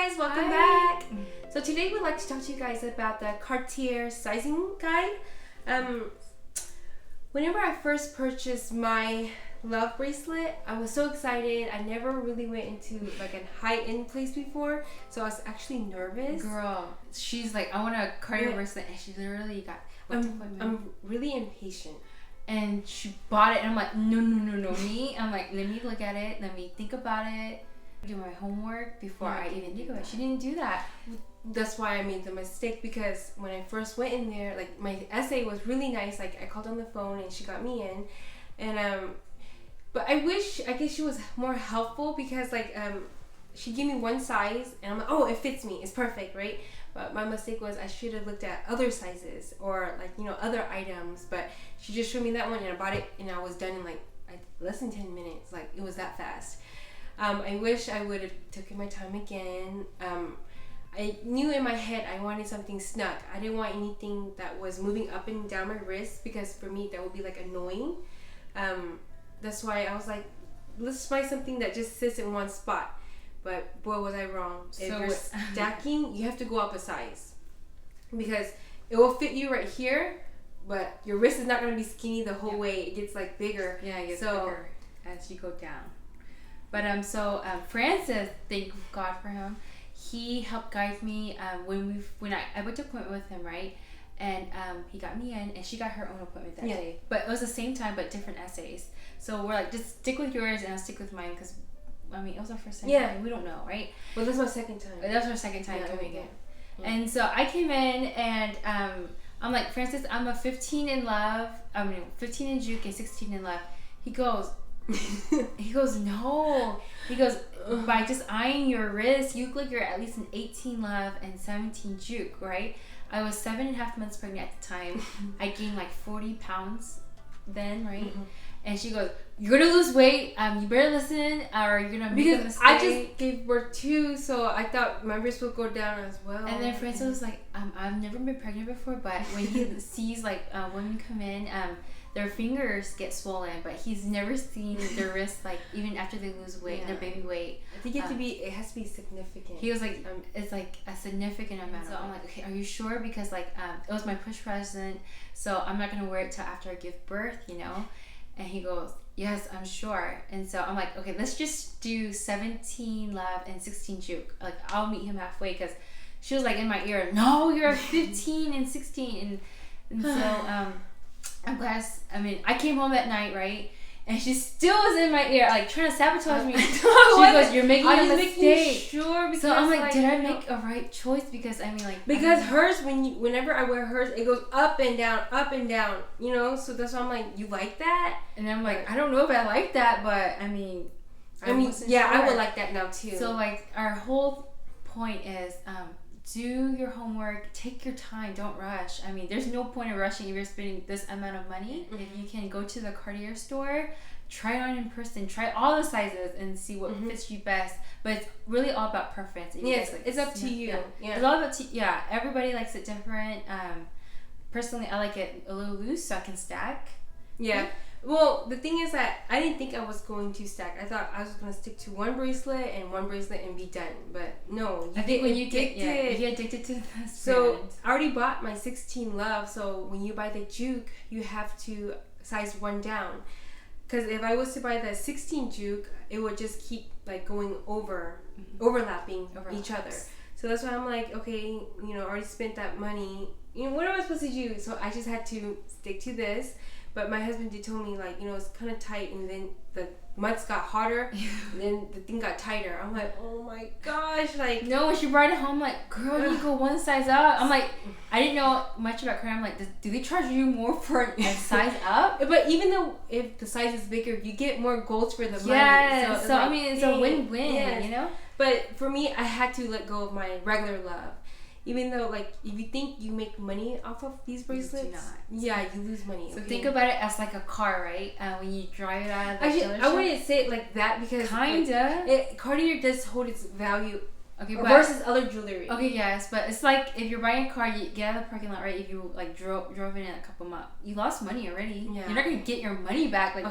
guys, welcome back. So today we'd like to talk to you guys about the Cartier Sizing guide. Whenever I first purchased my love bracelet, I was so excited. I never really went into like a high-end place before, so I was actually nervous. Girl, she's like, I want a Cartier bracelet, and she literally got. I'm really impatient. And she bought it, and I'm like, no. Me, I'm like, let me look at it, let me think about it, do my homework before I even think of it. She didn't do that. That's why I made the mistake, because when I first went in there, like my essay was really nice. Like I called on the phone and she got me in, and but I guess she was more helpful, because like she gave me one size and I'm like, oh, it fits me, it's perfect, right? But my mistake was I should have looked at other sizes or like, you know, other items. But she just showed me that one and I bought it and I was done in like less than 10 minutes. Like it was that fast. I wish I would have taken my time again. I knew in my head I wanted something snug. I didn't want anything that was moving up and down my wrist, because for me that would be like annoying. That's why I was like, let's buy something that just sits in one spot. But boy, was I wrong. If you're stacking, you have to go up a size, because it will fit you right here, but your wrist is not going to be skinny the whole way. It gets like bigger. Yeah, it gets bigger as you go down. But Francis, thank God for him, he helped guide me when I went to appointment with him, right? And he got me in, and she got her own appointment that day. But it was the same time, but different essays. So we're like, just stick with yours, and I'll stick with mine, because I mean, it was our first time. Yeah. We don't know, right? Well, this was my second time. That was our second time coming in. Yeah. And so I came in, and I'm like, Francis, I'm a 15 in love. 15 in juke and 16 in love. He goes, no. He goes, by just eyeing your wrist, you look like you're at least an 18 love and 17 juke, right? I was 7.5 months pregnant at the time. I gained like 40 pounds then, right? Mm-hmm. And she goes, you're gonna lose weight. You better listen, or you're gonna make a mistake. I just gave birth too, so I thought my wrist would go down as well. And then Francis was like, I've never been pregnant before, but when he sees like women come in, their fingers get swollen, but he's never seen their wrists like even after they lose weight, their baby weight. I think it has to be significant. He was like, it's like a significant amount. So I'm like, okay, are you sure? Because like it was my push present, so I'm not gonna wear it till after I give birth, you know. And he goes, yes, I'm sure. And so I'm like, okay, let's just do 17 love and 16 juke. Like, I'll meet him halfway, because she was like in my ear, no, you're 15 and 16. And so I'm glad. I came home that night, right? And she still was in my ear, like trying to sabotage me. She goes, you're making a mistake. Sure, because so I'm like, did I make a right choice? Because because hers, whenever I wear hers, it goes up and down, you know. So that's why I'm like, you like that? And I'm like, I don't know if I like that, but I would like that now too. So like, our whole point is, do your homework, take your time, don't rush. I mean, there's no point in rushing if you're spending this amount of money. Mm-hmm. If you can go to the Cartier store, try it on in person, try all the sizes and see what fits you best. But it's really all about preference. Yes, it's up to you. Yeah. It's all about everybody likes it different. Personally, I like it a little loose so I can stack. Yeah. Well, the thing is that I didn't think I was going to stack. I thought I was going to stick to one bracelet and be done. But no, I think when you get addicted to this. So I already bought my 16 love. So when you buy the juke, you have to size one down. Because if I was to buy the 16 juke, it would just keep like going overlapping each other. So that's why I'm like, okay, you know, I already spent that money. You know, what am I supposed to do? So I just had to stick to this. But my husband did tell me, like, you know, it's kind of tight, and then the months got hotter, and then the thing got tighter. I'm like, oh my gosh, like. No, when she brought it home, I'm like, girl, you go one size up. I'm like, I didn't know much about Korea. I'm like, do they charge you more for a size up? But even though if the size is bigger, you get more golds for the money. Yeah, so like, it's a win-win, you know? But for me, I had to let go of my regular love. Even though, like, if you think you make money off of these bracelets, you do not. Yeah, you lose money. So think about it as like a car, right? When you drive it out of the dealership. I wouldn't say it like that, because Cartier does hold its value versus other jewelry. Okay, yes, but it's like if you're buying a car, you get out of the parking lot, right? If you like drove in a couple months, you lost money already. Yeah. You're not gonna get your money back. Like,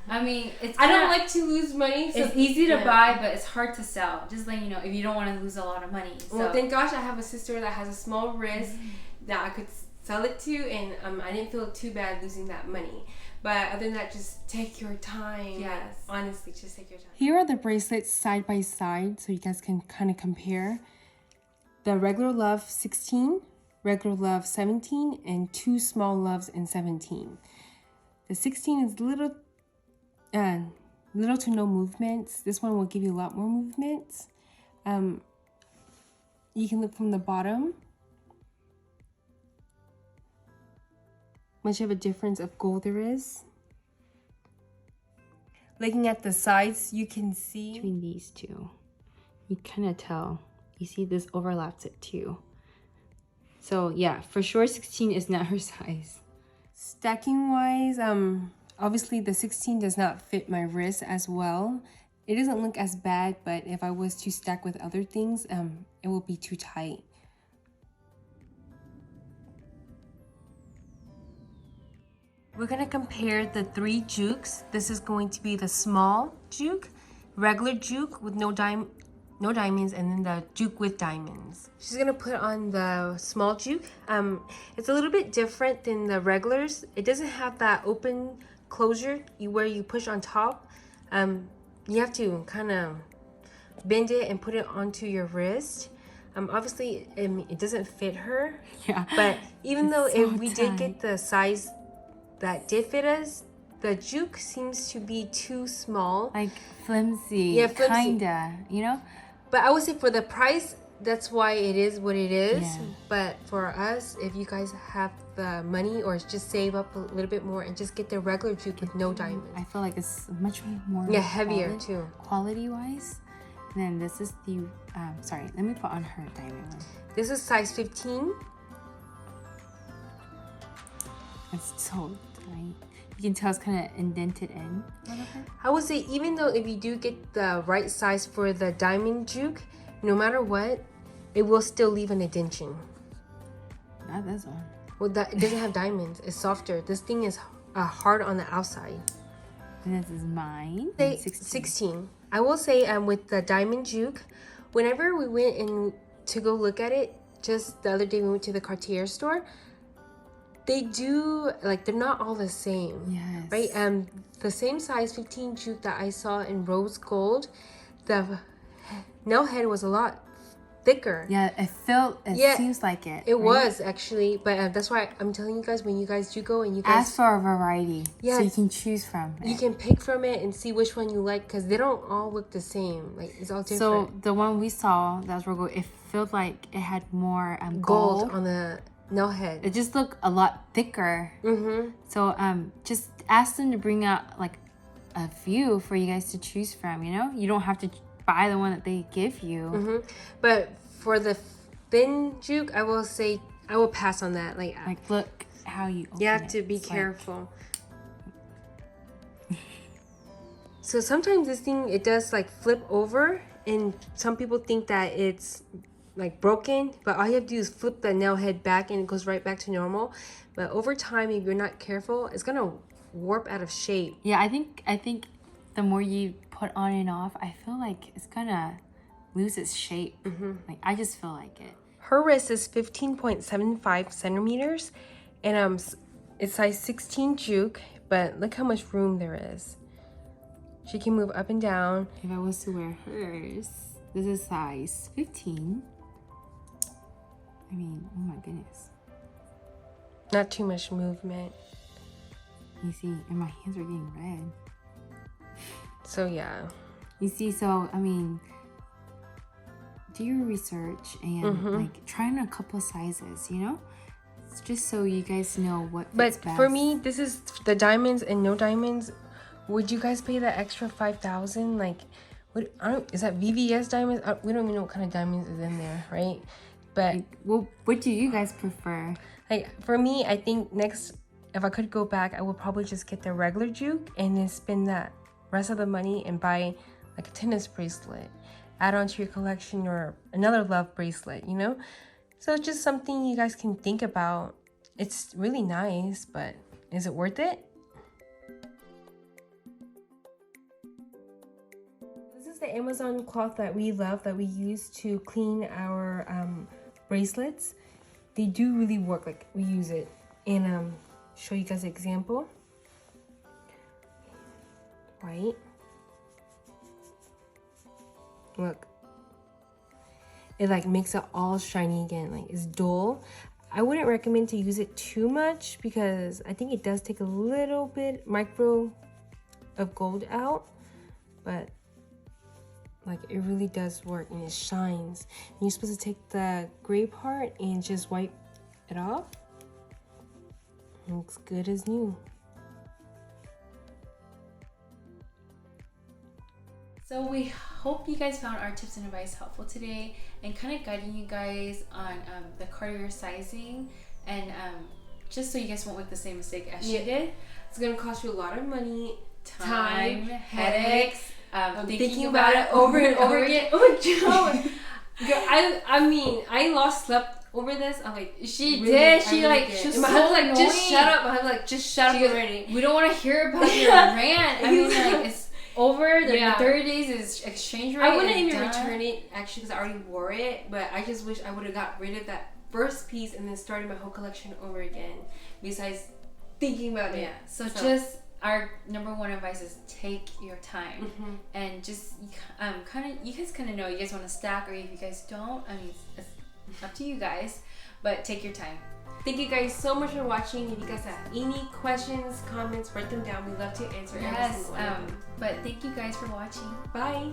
I mean, I don't like to lose money. So it's easy to buy, but it's hard to sell. Just letting you know, if you don't want to lose a lot of money. So. Well, thank gosh I have a sister that has a small wrist that I could sell it to, and I didn't feel too bad losing that money. But other than that, just take your time. Yes. Honestly, just take your time. Here are the bracelets side by side, so you guys can kind of compare. The regular love 16, regular love 17, and 2 small loves in 17. The 16 is little to no movements. This one will give you a lot more movements. You can look from the bottom. Much of a difference of gold there is. Looking at the sides, you can see between these two, you kind of tell. You see this overlaps it too. So yeah, for sure 16 is not her size. Stacking wise, obviously the 16 does not fit my wrist as well. It doesn't look as bad, but if I was to stack with other things, it will be too tight. We're gonna compare the 3 jukes. This is going to be the small juke, regular juke with no diamonds, and then the juke with diamonds. She's gonna put on the small juke. It's a little bit different than the regulars. It doesn't have that open closure where you push on top. You have to kind of bend it and put it onto your wrist. Obviously it doesn't fit her. Yeah. But even though if we did get the size that did fit us, the juke seems to be too small. Like flimsy. Yeah, flimsy. Kinda, you know? But I would say for the price, that's why it is what it is. Yeah. But for us, if you guys have the money or just save up a little bit more and just get the regular juke with no diamonds. I feel like it's much more heavier too. Quality wise. And then this is the, sorry, let me put on her diamond one. This is size 15. It's so tight. You can tell it's kind of indented in. I would say even though if you do get the right size for the diamond juke, no matter what, it will still leave an indentation. Not this one. Well, it doesn't have diamonds. It's softer. This thing is hard on the outside. And this is mine. 16. I will say with the diamond juke, whenever we went in to go look at it, just the other day we went to the Cartier store, they do, like, they're not all the same. Yes. Right? The same size 15 juke that I saw in rose gold, the nail head was a lot thicker. Yeah, it seems like it. It right? was actually, but that's why I'm telling you guys, when you guys do go and you guys ask for a variety, yes, so you can choose from it. You can pick from it and see which one you like, because they don't all look the same. Like, it's all different. So the one we saw, that was real gold, it felt like it had more gold on the nail head. It just looked a lot thicker. So just ask them to bring out like a few for you guys to choose from. You know, you don't have to buy the one that they give you. But for the thin juke, I will say I will pass on that. Like look how you open you have to be careful. So sometimes this thing, it does like flip over, and some people think that it's like broken, but all you have to do is flip the nail head back and it goes right back to normal. But over time, if you're not careful, it's gonna warp out of shape. Yeah, I think the more you put on and off, I feel like it's gonna lose its shape. Like, I just feel like it. Her wrist is 15.75 centimeters, and it's size 16 juke, but look how much room there is. She can move up and down. If I was to wear hers, this is size 15. I mean, oh my goodness. Not too much movement. You see, and my hands are getting red. So yeah. You see, so I mean, do your research and like try on a couple sizes, you know? It's just so you guys know what fits best. For me, this is the diamonds and no diamonds. Would you guys pay that extra $5,000? Like, is that VVS diamonds? We don't even know what kind of diamonds is in there, right? But well, what do you guys prefer? Like, for me, I think next, if I could go back, I would probably just get the regular juke and then spend that rest of the money and buy like a tennis bracelet, add on to your collection, or another love bracelet, you know? So it's just something you guys can think about. It's really nice, but is it worth it? the Amazon cloth that we love, that we use to clean our bracelets. They do really work. Like, we use it. And show you guys an example. Right? Look. It like makes it all shiny again. Like, it's dull. I wouldn't recommend to use it too much because I think it does take a little bit micro of gold out, but like, it really does work and it shines. And you're supposed to take the gray part and just wipe it off. Looks good as new. So we hope you guys found our tips and advice helpful today, and kind of guiding you guys on the Cartier Sizing, and just so you guys won't make the same mistake as she did. It's gonna cost you a lot of money, time, headaches, thinking about it over and over again. Oh, girl, I lost slept over this. I'm like, she really did. She was my so husband's like, annoying. just shut up. My husband's like, just shut up already. We don't want to hear about your rant. I mean, like, it's over. The 30 days is exchange rate. I wouldn't even return it actually because I already wore it. But I just wish I would have got rid of that first piece and then started my whole collection over again. Besides thinking about it. Yeah. So just our number one advice is take your time, and just you guys kind of know you guys want to stack, or if you guys don't, I mean, it's up to you guys, but take your time. Thank you guys so much for watching. If you guys have any questions, comments, write them down. We love to answer every single one. But thank you guys for watching. Bye.